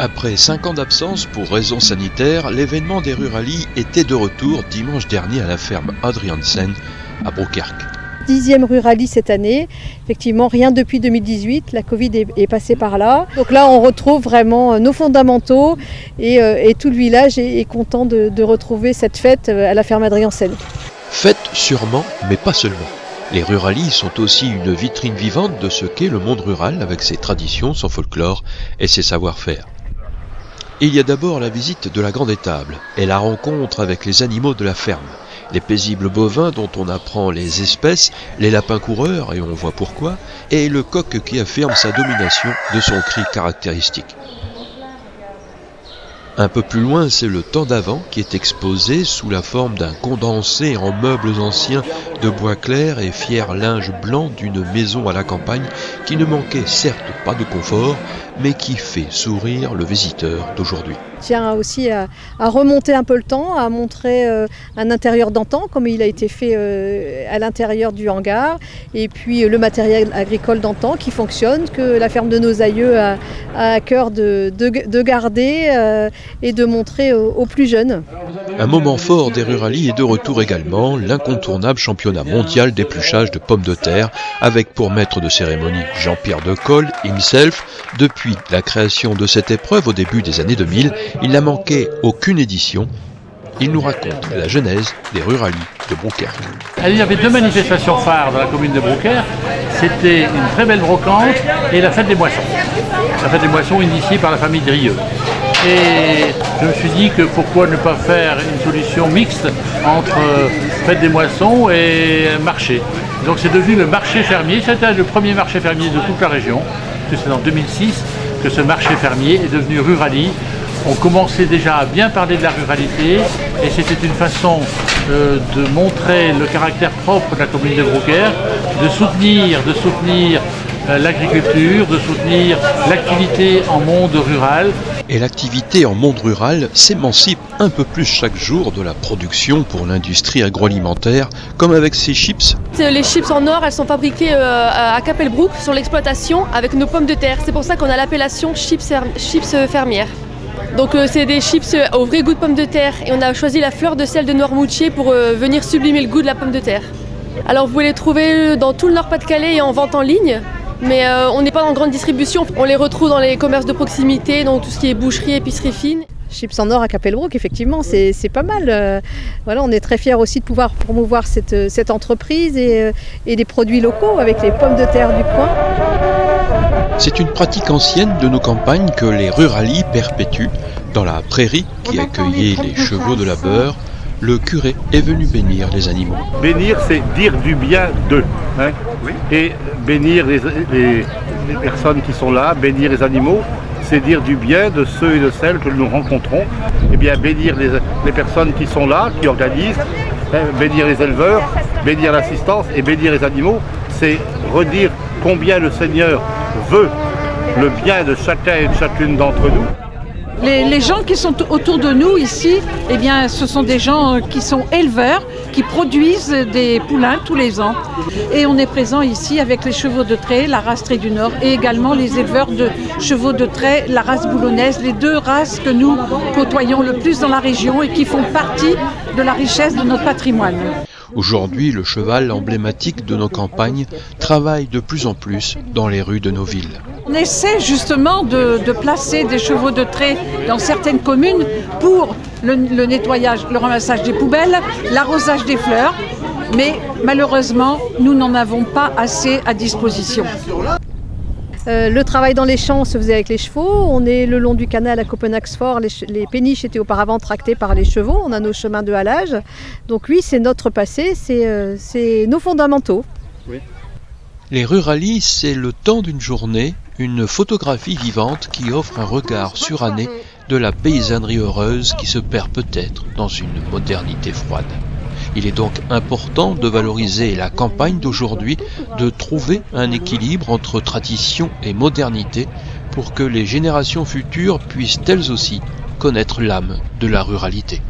Après 5 ans d'absence pour raisons sanitaires, l'événement des Ruralies était de retour dimanche dernier à la ferme Adriaansen à Broekkerk. 10e Ruralies cette année, effectivement rien depuis 2018, la Covid est passée par là. Donc là on retrouve vraiment nos fondamentaux et tout le village est content de retrouver cette fête à la ferme Adriaansen. Fête sûrement, mais pas seulement. Les Ruralies sont aussi une vitrine vivante de ce qu'est le monde rural avec ses traditions, son folklore et ses savoir-faire. Il y a d'abord la visite de la grande étable et la rencontre avec les animaux de la ferme. Les paisibles bovins dont on apprend les espèces, les lapins coureurs et on voit pourquoi, et le coq qui affirme sa domination de son cri caractéristique. Un peu plus loin, c'est le temps d'avant qui est exposé sous la forme d'un condensé en meubles anciens de bois clair et fier linge blanc d'une maison à la campagne qui ne manquait certes pas de confort, mais qui fait sourire le visiteur d'aujourd'hui. Je tiens aussi à remonter un peu le temps, à montrer un intérieur d'antan comme il a été fait à l'intérieur du hangar, et puis le matériel agricole d'antan qui fonctionne, que la ferme de nos aïeux a à cœur de garder et de montrer aux plus jeunes. Un moment fort des Ruralies est de retour également, l'incontournable championnat mondial d'épluchage de pommes de terre, avec pour maître de cérémonie Jean-Pierre Decolle, himself. Depuis la création de cette épreuve au début des années 2000, il n'a manqué aucune édition. Il nous raconte la genèse des Ruralies de Broekkerk. Il y avait 2 manifestations phares dans la commune de Broekkerk. C'était une très belle brocante et la fête des moissons. La fête des moissons initiée par la famille Drieux. Et je me suis dit que pourquoi ne pas faire une solution mixte entre fête des moissons et marché. Donc c'est devenu le marché fermier. C'était le premier marché fermier de toute la région. C'est en 2006 que ce marché fermier est devenu Ruralies. On commençait déjà à bien parler de la ruralité et c'était une façon de montrer le caractère propre de la commune de Broekkerk, de soutenir l'agriculture, de soutenir l'activité en monde rural. Et l'activité en monde rural s'émancipe un peu plus chaque jour de la production pour l'industrie agroalimentaire, comme avec ces chips. Les chips en or, elles sont fabriquées à Capelbroek sur l'exploitation avec nos pommes de terre. C'est pour ça qu'on a l'appellation chips fermières. Donc c'est des chips au vrai goût de pomme de terre et on a choisi la fleur de sel de Noirmoutier pour venir sublimer le goût de la pomme de terre. Alors vous pouvez les trouver dans tout le Nord-Pas-de-Calais et en vente en ligne. Mais on n'est pas en grande distribution, on les retrouve dans les commerces de proximité, donc tout ce qui est boucherie, épicerie fine. Chips en or à Capelbroek, effectivement, c'est pas mal. Voilà, on est très fiers aussi de pouvoir promouvoir cette entreprise et des produits locaux avec les pommes de terre du coin. C'est une pratique ancienne de nos campagnes que les Ruralies perpétuent. Dans la prairie qui accueillait les chevaux de labeur, le curé est venu bénir les animaux. Bénir, c'est dire du bien d'eux. Hein, oui. Et bénir les personnes qui sont là, bénir les animaux, c'est dire du bien de ceux et de celles que nous rencontrons. Et bien bénir les personnes qui sont là, qui organisent, bénir les éleveurs, bénir l'assistance et bénir les animaux, c'est redire combien le Seigneur veut le bien de chacun et de chacune d'entre nous. Les gens qui sont autour de nous ici, eh bien, ce sont des gens qui sont éleveurs, qui produisent des poulains tous les ans. Et on est présent ici avec les chevaux de trait, la race trait du Nord, et également les éleveurs de chevaux de trait, la race boulonnaise, les 2 races que nous côtoyons le plus dans la région et qui font partie de la richesse de notre patrimoine. Aujourd'hui, le cheval emblématique de nos campagnes travaille de plus en plus dans les rues de nos villes. On essaie justement de placer des chevaux de trait dans certaines communes pour le nettoyage, le ramassage des poubelles, l'arrosage des fleurs, mais malheureusement, nous n'en avons pas assez à disposition. Le travail dans les champs se faisait avec les chevaux. On est le long du canal à Copenhague-Fort. Les péniches étaient auparavant tractées par les chevaux. On a nos chemins de halage. Donc oui, c'est notre passé, c'est nos fondamentaux. Oui. Les Ruralies, c'est le temps d'une journée, une photographie vivante qui offre un regard suranné de la paysannerie heureuse qui se perd peut-être dans une modernité froide. Il est donc important de valoriser la campagne d'aujourd'hui, de trouver un équilibre entre tradition et modernité pour que les générations futures puissent elles aussi connaître l'âme de la ruralité.